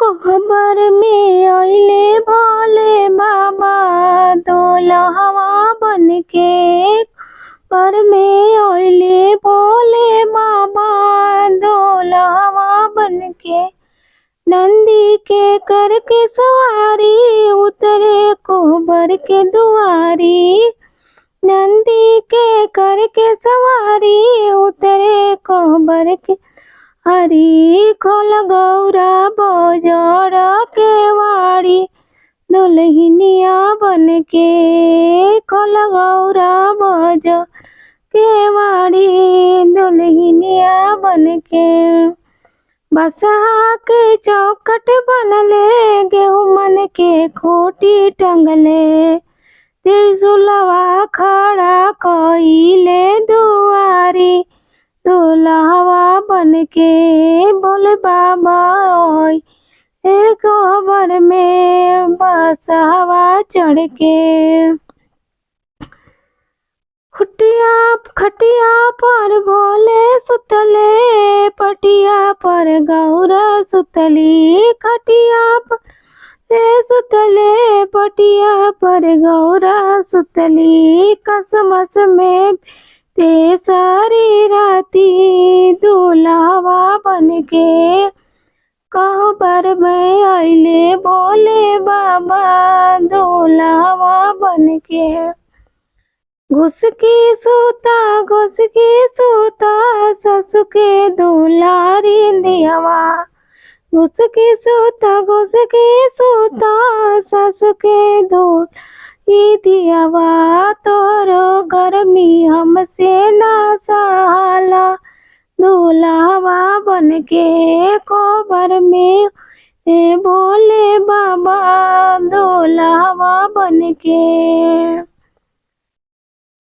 कोहबर में अइले भोले बाबा दुल्हवा बनके। पर में अइले भोले बाबा दुल्हवा बनके। नंदी के करके सवारी उतरे कोहबर के दुआरी। नंदी के करके सवारी उतरे कोहबर के। हरी खोल गौरा बजड़ के वाड़ी दुल्हनिया बनके। खोल गौरा बजड़ के वाड़ी दुल्हनिया बनके। बसहा के चौखट बनले गेहूं के खोटी टंगले। त्रिशूलवा खड़ा कइले दुआरी दुल्हवा बनके। बोले बाबा ओय ए कोहबर में बसवा चढ़ के। खटिया पर भोले सुतले पटिया पर गौरा सुतली। खटिया पर सुतले पटिया पर गौरा सुतली। कसमस में ते सारी राती दुल्हवा बनके। कोहबर में अइले भोले बाबा दुल्हवा बनके। घुस के सूता ससु के दुलारी दियावा। घुस के सूता ससु के दुलारी दियावा। तोरो गर्मी हमसे ना सहाला दुल्हवा बनके। कोहबर में भोले बाबा दुल्हवा बनके।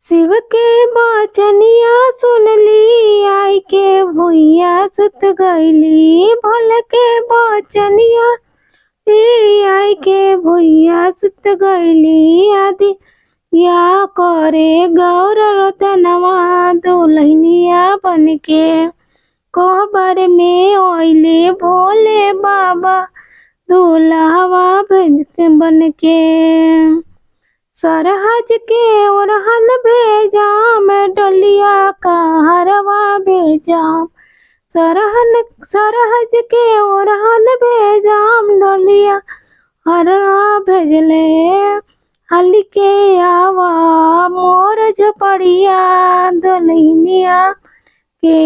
शिव के बचनिया सुनली आई के भुइया सुत गईली। भोले के बचनिया आई के भुइया सुत गईली। आदि या करे गौर रतनवा दुल्हनिया बनके। कोहबर में अइले भोले बाबा दुल्हवा बनके। सरहज के ओरहन भेजाम डलिया का हरवा भेजाम। सरहज के ओरहन भेजाम डलिया हरवा भेजले। हल्के आवा मोर झोपड़िया दुल्हनिया के।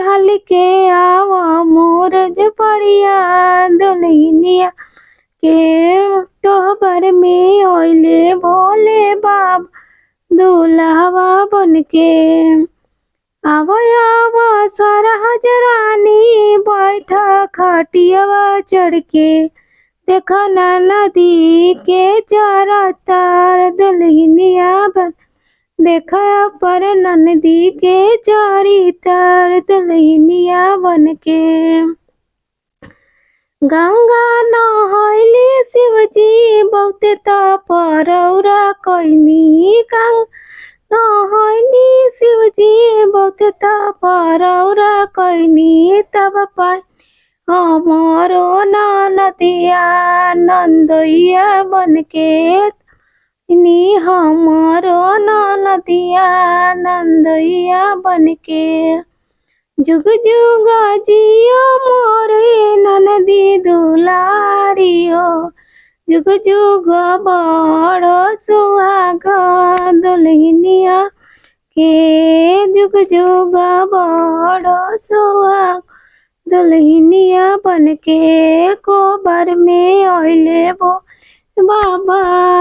हल्के आवा मोर झोपड़िया दुल्हनिया के। कोहबर में अइले भोले बाबा दुल्हवा बनके। आवा सरहज रानी बैठा खटियावा चढ़ के। देखा ना नदी के चारा तार दुल्हनिया बन। देखा पर नदी के चारी तार दुल्हनिया बनके। गंगा नहैली शिवजी बहुते तपरौरा कइनी। गंगा नहैली शिवजी बहुते तपरौरा कइनी। तब पाई हमारो नदिया नंदइया बनके। नी हमारो नदिया नंदइया बनके। जुग जुग जियो मोरे ननदी दुलारियो। जुग जुग बड़ सुहाग दुल्हनिया के। जुग जुग बड़ सुहाग दुल्हनिया बनके। कोहबर में अइले भोले बाबा।